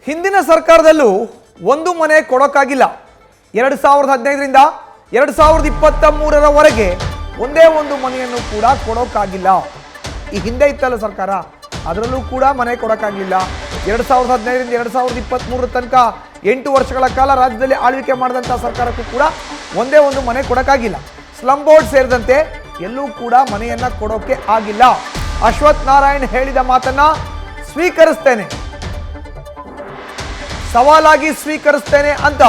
ಹಿಂದಿನ ಸರ್ಕಾರದಲ್ಲೂ ಒಂದು ಮನೆ ಕೊಡೋಕ್ಕಾಗಿಲ್ಲ. 2015ರಿಂದ 2023ರವರೆಗೆ ಒಂದೇ ಒಂದು ಮನೆಯನ್ನು ಕೂಡ ಕೊಡೋಕ್ಕಾಗಿಲ್ಲ. ಈ ಹಿಂದೆ ಇತ್ತಲ್ಲ ಸರ್ಕಾರ, ಅದರಲ್ಲೂ ಕೂಡ ಮನೆ ಕೊಡೋಕ್ಕಾಗಲಿಲ್ಲ. 2015ರಿಂದ 2023 ತನಕ 8 ವರ್ಷಗಳ ಕಾಲ ರಾಜ್ಯದಲ್ಲಿ ಆಳ್ವಿಕೆ ಮಾಡಿದಂಥ ಸರ್ಕಾರಕ್ಕೂ ಕೂಡ ಒಂದೇ ಒಂದು ಮನೆ ಕೊಡೋಕ್ಕಾಗಿಲ್ಲ. ಸ್ಲಮ್ ಬೋರ್ಡ್ ಸೇರಿದಂತೆ ಎಲ್ಲೂ ಕೂಡ ಮನೆಯನ್ನ ಕೊಡೋಕೆ ಆಗಿಲ್ಲ. ಅಶ್ವಥ್ ನಾರಾಯಣ್ ಹೇಳಿದ ಮಾತನ್ನ ಸ್ವೀಕರಿಸ್ತೇನೆ, ಸವಾಲಾಗಿ ಸ್ವೀಕರಿಸ್ತೇನೆ ಅಂತ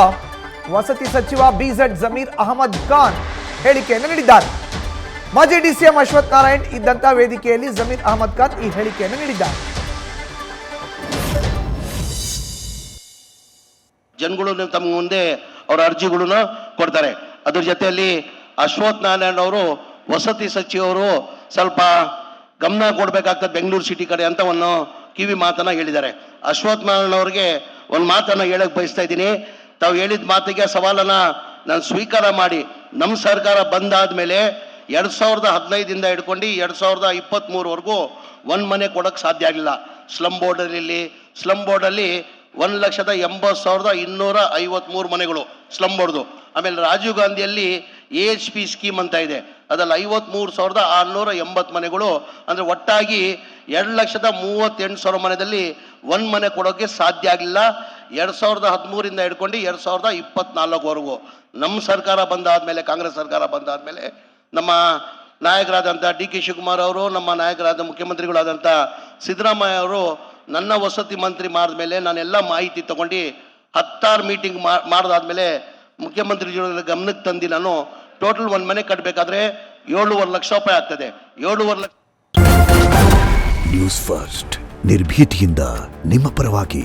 ವಸತಿ ಸಚಿವ BZ ಜಮೀರ್ ಅಹಮದ್ ಖಾನ್ ಹೇಳಿಕೆಯನ್ನು ನೀಡಿದ್ದಾರೆ. ಮಾಜಿ DCM ಅಶ್ವಥ್ ನಾರಾಯಣ್ ಇದ್ದಂತ ವೇದಿಕೆಯಲ್ಲಿ ಜಮೀರ್ ಅಹಮದ್ ಖಾನ್ ಈ ಹೇಳಿಕೆಯನ್ನು ನೀಡಿದ್ದಾರೆ. ಜನಗಳು ತಮ್ಮ ಮುಂದೆ ಅವರ ಅರ್ಜಿಗಳನ್ನು ಕೊಡ್ತಾರೆ. ಅದ್ರ ಜೊತೆಯಲ್ಲಿ ಅಶ್ವಥ್ ನಾರಾಯಣ್ ಅವರು ವಸತಿ ಸಚಿವರು ಸ್ವಲ್ಪ ಗಮನ ಕೊಡ್ಬೇಕಾಗ್ತದೆ ಬೆಂಗಳೂರು ಸಿಟಿ ಕಡೆ ಅಂತ ಒಂದು ಕಿವಿ ಮಾತನ್ನ ಹೇಳಿದ್ದಾರೆ. ಅಶ್ವಥ್ ನಾರಾಯಣ್ ಅವ್ರಿಗೆ ಒಂದು ಮಾತನ್ನ ಹೇಳಕ್ ಬಯಸ್ತಾ ಇದ್ದೀನಿ. ತಾವು ಹೇಳಿದ ಮಾತಿಗೆ ಸವಾಲನ್ನ ನಾನು ಸ್ವೀಕಾರ ಮಾಡಿ, ನಮ್ಮ ಸರ್ಕಾರ ಬಂದಾದ್ಮೇಲೆ 2015ದಿಂದ ಹಿಡ್ಕೊಂಡು 2023ವರೆಗೂ ಒಂದು ಮನೆ ಕೊಡೋಕೆ ಸಾಧ್ಯ ಆಗಿಲ್ಲ. ಸ್ಲಮ್ ಬೋರ್ಡಲ್ಲಿ 1,80,253 ಮನೆಗಳು ಸ್ಲಮ್ ಬೋರ್ಡ್ದು. ಆಮೇಲೆ ರಾಜೀವ್ ಗಾಂಧಿಯಲ್ಲಿ AHP ಸ್ಕೀಮ್ ಅಂತ ಇದೆ, ಅದ್ರಲ್ಲಿ 53,680 ಮನೆಗಳು. ಅಂದರೆ ಒಟ್ಟಾಗಿ 2,38,000 ಮನೆಯಲ್ಲಿ ಒಂದು ಮನೆ ಕೊಡೋಕ್ಕೆ ಸಾಧ್ಯ ಆಗಲಿಲ್ಲ. 2013ರಿಂದ ಹಿಡ್ಕೊಂಡು 2024ವರೆಗೂ ನಮ್ಮ ಸರ್ಕಾರ ಬಂದಾದ್ಮೇಲೆ, ಕಾಂಗ್ರೆಸ್ ಸರ್ಕಾರ ಬಂದಾದ್ಮೇಲೆ ನಮ್ಮ ನಾಯಕರಾದಂಥ DK ಶಿವಕುಮಾರ್ ಅವರು, ನಮ್ಮ ನಾಯಕರಾದ ಮುಖ್ಯಮಂತ್ರಿಗಳಾದಂಥ ಸಿದ್ದರಾಮಯ್ಯ ಅವರು ನನ್ನ ವಸತಿ ಮಂತ್ರಿ ಮಾಡಿದ್ಮೇಲೆ ನಾನೆಲ್ಲ ಮಾಹಿತಿ ತಗೊಂಡು 16 ಮೀಟಿಂಗ್ ಮಾಡಿದಾದ್ಮೇಲೆ ಮುಖ್ಯಮಂತ್ರಿಗಳ ಗಮನಕ್ಕೆ ತಂದು ನಾನು ಟೋಟಲ್ ಒಂದು ಮನೆ ಕಟ್ಟಬೇಕಾದ್ರೆ 7.5 ಲಕ್ಷ ರೂಪಾಯಿ ಆಗ್ತದೆ. 7.5 ಲಕ್ಷ. ನ್ಯೂಸ್ ಫಸ್ಟ್ ನಿರ್ಭೀತಿಯಿಂದ ನಿಮ್ಮ ಪರವಾಗಿ.